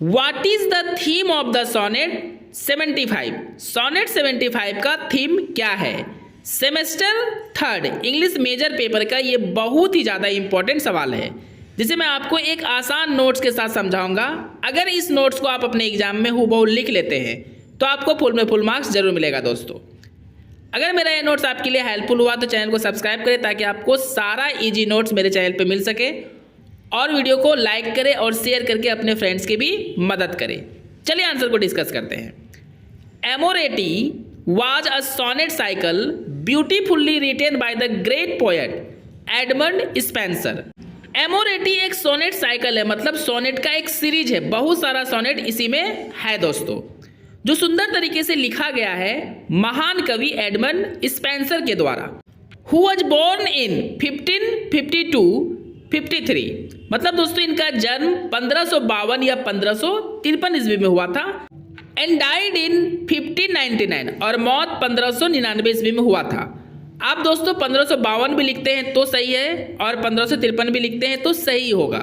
What is the theme of the sonnet 75? Sonnet 75 का theme क्या है? Semester third English major paper का ये बहुत ही ज़्यादा इंपॉर्टेंट सवाल है, जिसे मैं आपको एक आसान नोट्स के साथ समझाऊंगा। अगर इस नोट्स को आप अपने एग्जाम में हूबहू लिख लेते हैं तो आपको फुल में फुल मार्क्स जरूर मिलेगा। दोस्तों, अगर मेरा ये नोट्स आपके लिए हेल्पफुल हुआ तो चैनल को सब्सक्राइब करें ताकि आपको सारा इजी नोट्स मेरे चैनल पे मिल सके, और वीडियो को लाइक करें और शेयर करके अपने फ्रेंड्स की भी मदद करें। चलिए आंसर को डिस्कस करते हैं। एमोरेटी was a sonnet cycle beautifully written by the great poet Edmund Spenser. Amoretti एक सोनेट साइकिल है, मतलब सोनेट का एक सीरीज है, बहुत सारा सोनेट इसी में है दोस्तों, जो सुंदर तरीके से लिखा गया है महान कवि एडमंड स्पेंसर के द्वारा। हु वॉज बोर्न इन 1552-53, मतलब दोस्तों इनका जन्म 1552 या 1553 ईस्वी में हुआ था, एंड डाइड इन 1599, और मौत 1599 ईस्वी में हुआ था। आप दोस्तों 1552 भी लिखते हैं तो सही है और 1553 भी लिखते हैं तो सही होगा,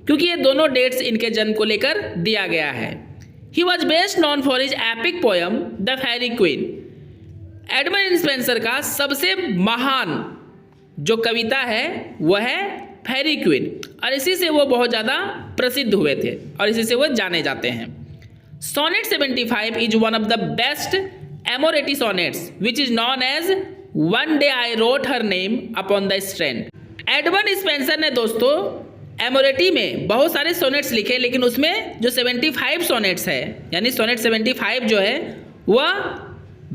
क्योंकि ये दोनों डेट्स इनके जन्म को लेकर दिया गया है। He was best known for his epic poem the Faerie Queene. Edmund Spenser का सबसे महान जो कविता है वह है फेरी क्वीन, और इसी से वो बहुत ज़्यादा प्रसिद्ध हुए थे और इसी से वो जाने जाते हैं। Sonnet 75 is one of the best Amoreti sonnets, which is known as One Day I Wrote Her Name Upon the Strand। Edmund Spenser ने दोस्तों एमोरेटी में बहुत सारे सोनेट्स लिखे, लेकिन उसमें जो 75 सोनेट्स है, यानी सोनेट 75 जो है वह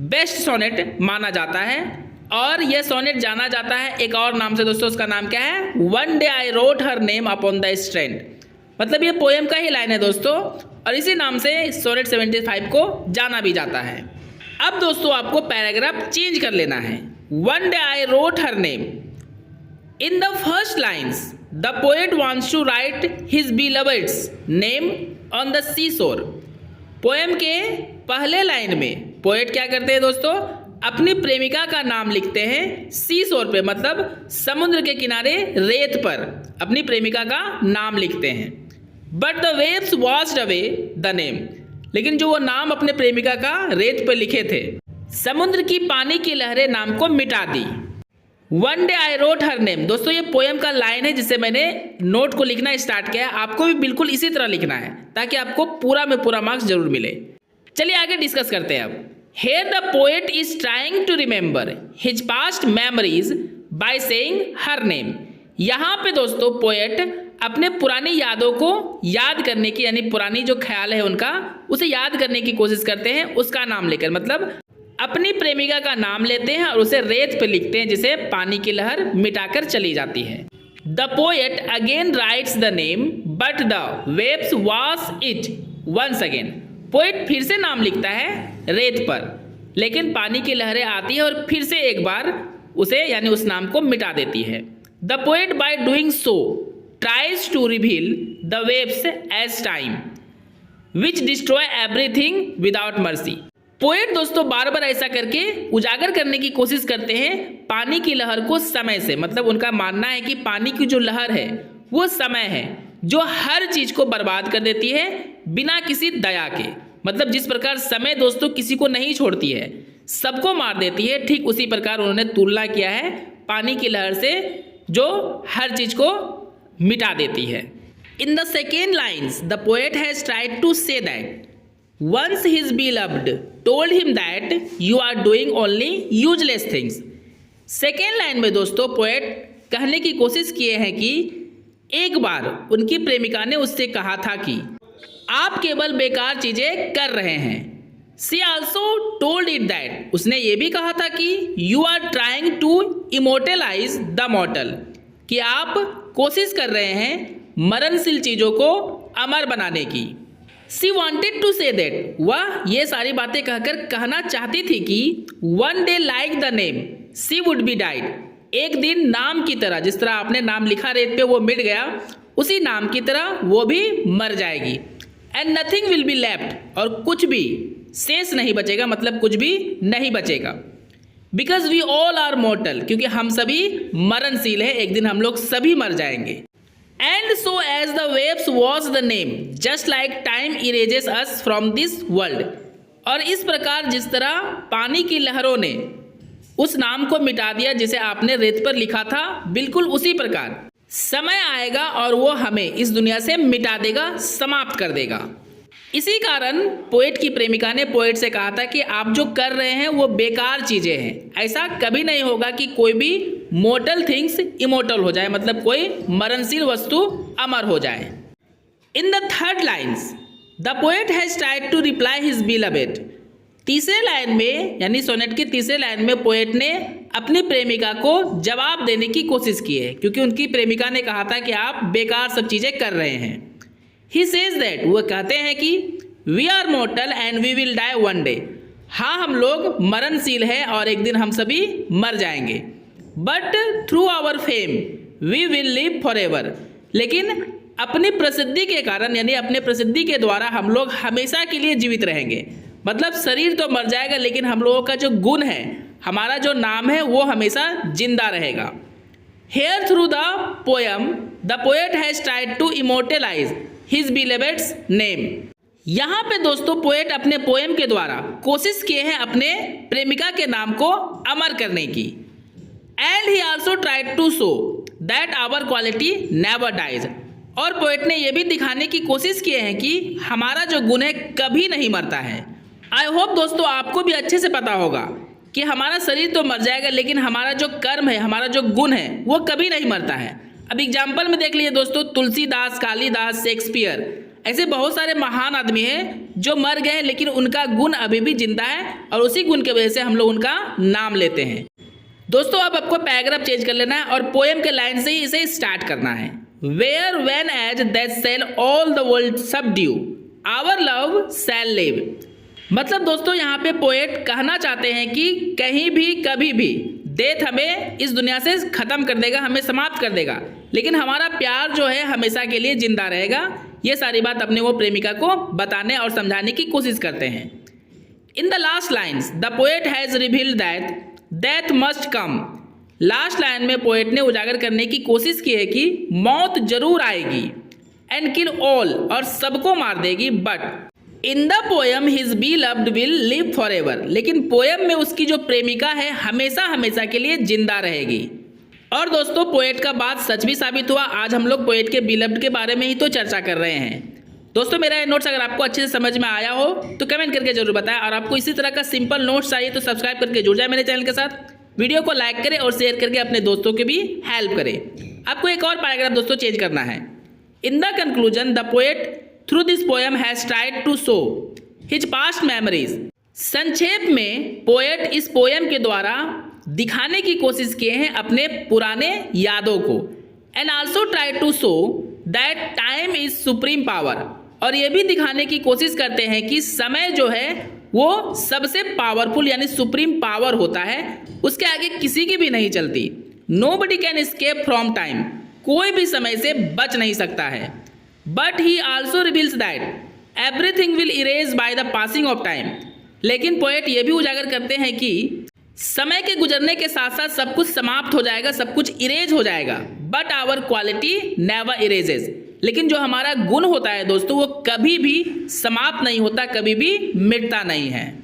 बेस्ट सोनेट माना जाता है, और यह सोनेट जाना जाता है एक और नाम से दोस्तों। उसका नाम क्या है? One day I wrote her name upon the strand, मतलब ये पोएम का ही लाइन है दोस्तों, और इसी नाम से सोनेट 75 को जाना भी जाता है। अब दोस्तों आपको पैराग्राफ चेंज कर लेना है। One day I wrote her name. In the first lines the poet wants to write his beloveds name on the sea shore. Poem के पहले लाइन में पोएट क्या करते हैं दोस्तों? अपनी प्रेमिका का नाम लिखते हैं सी शोर पे, मतलब समुद्र के किनारे रेत पर अपनी प्रेमिका का नाम लिखते हैं। But the waves washed away the name, लेकिन जो वो नाम अपने प्रेमिका का रेत पर लिखे थे, समुद्र की पानी की लहरें नाम को मिटा दी। One day I wrote her name, दोस्तों ये पोएम का लाइन है जिसे मैंने नोट को लिखना स्टार्ट किया। आपको भी बिल्कुल इसी तरह लिखना है ताकि आपको पूरा में पूरा मार्क्स जरूर मिले। चलिए आगे डिस्कस करते हैं अब। Here the poet is trying to remember his past memories by saying her name। यहाँ पे दोस्तों पोएट अपने पुरानी यादों को याद करने की, यानी पुरानी जो ख्याल है उनका, उसे याद करने की कोशिश करते हैं उसका नाम लेकर, मतलब अपनी प्रेमिका का नाम लेते हैं और उसे रेत पे लिखते हैं जिसे पानी की लहर मिटाकर चली जाती है। The poet again writes the name but the waves wash it once again. Poet फिर से नाम लिखता है रेत पर, लेकिन पानी की लहरें आती है और फिर से एक बार उसे, यानी उस नाम को मिटा देती है। The poet by doing so tries to reveal the waves as time which destroy everything without mercy. Poet दोस्तों बार बार ऐसा करके उजागर करने की कोशिश करते हैं पानी की लहर को समय से, मतलब उनका मानना है कि पानी की जो लहर है वो समय है जो हर चीज को बर्बाद कर देती है बिना किसी दया के। मतलब जिस प्रकार समय दोस्तों किसी को नहीं छोड़ती है, सबको मार देती है, ठीक उसी प्रकार उन्होंने तुलना किया है पानी की लहर से जो हर चीज को मिटा देती है। In the second lines the poet has tried to say that once his beloved told him that you are doing only useless things. Second line में दोस्तों पोएट कहने की कोशिश किए हैं कि एक बार उनकी प्रेमिका ने उससे कहा था कि आप केवल बेकार चीजें कर रहे हैं। She also told it that, उसने ये भी कहा था कि you are trying to immortalise the mortal, कि आप कोशिश कर रहे हैं मरणशील चीजों को अमर बनाने की। She wanted to say that, वह ये सारी बातें कहकर कहना चाहती थी कि one day like the name she would be died, एक दिन नाम की तरह, जिस तरह आपने नाम लिखा रेत पे वो मिट गया, उसी नाम की तरह वो भी मर जाएगी। And nothing will be left, और कुछ भी शेष नहीं बचेगा, मतलब कुछ भी नहीं बचेगा। Because we all are mortal, क्योंकि हम सभी मरणशील है, एक दिन हम लोग सभी मर जाएंगे। And so as the waves was the name just like time erases us from this world. और इस प्रकार जिस तरह पानी की लहरों ने उस नाम को मिटा दिया जिसे आपने रेत पर लिखा था, बिल्कुल उसी प्रकार समय आएगा और वो हमें इस दुनिया से मिटा देगा, समाप्त कर देगा। इसी कारण पोएट की प्रेमिका ने पोएट से कहा था कि आप जो कर रहे हैं वो बेकार चीज़ें हैं। ऐसा कभी नहीं होगा कि कोई भी मोर्टल थिंग्स इमोर्टल हो जाए, मतलब कोई मरणशील वस्तु अमर हो जाए। In the third lines the poet has tried to reply his beloved. तीसरे लाइन में यानी सोनेट की तीसरे लाइन में पोएट ने अपनी प्रेमिका को जवाब देने की कोशिश की है, क्योंकि उनकी प्रेमिका ने कहा था कि आप बेकार सब चीज़ें कर रहे हैं। He says that, वो कहते हैं कि we are mortal and we will die one day। हाँ, हम लोग मरणशील हैं और एक दिन हम सभी मर जाएंगे। But through our fame we will live forever। लेकिन अपनी प्रसिद्धि के कारण यानी अपने प्रसिद्धि के द्वारा हम लोग हमेशा के लिए जीवित रहेंगे। मतलब शरीर तो मर जाएगा लेकिन हम लोगों का जो गुण है, हमारा जो नाम है, वो हमेशा जिंदा रहेगा। Here through the poem the poet has tried to immortalize his beloved's name। यहाँ पे दोस्तों पोएट अपने पोएम के द्वारा कोशिश किए हैं अपने प्रेमिका के नाम को अमर करने की। And he also tried to show that our quality never dies. और पोएट ने यह भी दिखाने की कोशिश किए हैं कि हमारा जो गुण है कभी नहीं मरता है। आई होप दोस्तों आपको भी अच्छे से पता होगा कि हमारा शरीर तो मर जाएगा लेकिन हमारा जो कर्म है, हमारा जो गुण है, वो कभी नहीं मरता है। अब एग्जाम्पल में देख लीजिए दोस्तों, तुलसीदास, कालिदास, शेक्सपियर, ऐसे बहुत सारे महान आदमी हैं जो मर गए हैं लेकिन उनका गुण अभी भी जिंदा है और उसी गुण की वजह से हम लोग उनका नाम लेते हैं। दोस्तों अब आपको पैराग्राफ चेंज कर लेना है और पोएम के लाइन से ही इसे स्टार्ट करना है। Where when as that shall all the world subdue our love shall live. मतलब दोस्तों यहाँ पे पोएट कहना चाहते हैं कि कहीं भी कभी भी डेथ हमें इस दुनिया से ख़त्म कर देगा, हमें समाप्त कर देगा, लेकिन हमारा प्यार जो है हमेशा के लिए जिंदा रहेगा। ये सारी बात अपने वो प्रेमिका को बताने और समझाने की कोशिश करते हैं। In the last lines the poet has revealed that death must come. Last line में पोएट ने उजागर करने की कोशिश की है कि मौत जरूर आएगी। एंड किल ऑल, और सबको मार देगी। But in the poem his beloved will live forever. लेकिन पोएम में उसकी जो प्रेमिका है हमेशा हमेशा के लिए जिंदा रहेगी। और दोस्तों पोएट का बात सच भी साबित हुआ। आज हम लोग पोएट के बीलव्ड के बारे में ही तो चर्चा कर रहे हैं। दोस्तों मेरा ये नोट्स अगर आपको अच्छे से समझ में आया हो तो कमेंट करके जरूर बताएं, और आपको इसी तरह का सिंपल नोट्स चाहिए तो सब्सक्राइब करके जुड़ जाए मेरे चैनल के साथ। वीडियो को लाइक करें और शेयर करके अपने दोस्तों के भी हेल्प करें। आपको एक और पैराग्राफ दोस्तों चेंज करना है। In the conclusion the poet through this poem has tried to show his past memories. संक्षेप में पोएट इस पोएम के द्वारा दिखाने की कोशिश किए हैं अपने पुराने यादों को। And also try to show that time is supreme power. और ये भी दिखाने की कोशिश करते हैं कि समय जो है वो सबसे पावरफुल यानी सुप्रीम पावर होता है, उसके आगे किसी की भी नहीं चलती। Nobody can escape from time. कोई भी समय से बच नहीं सकता है। But he also reveals that everything will erase by the passing of time. लेकिन पोएट ये भी उजागर करते हैं कि समय के गुजरने के साथ साथ सब कुछ समाप्त हो जाएगा, सब कुछ इरेज हो जाएगा। But our quality never erases. लेकिन जो हमारा गुण होता है दोस्तों वो कभी भी समाप्त नहीं होता, कभी भी मिटता नहीं है।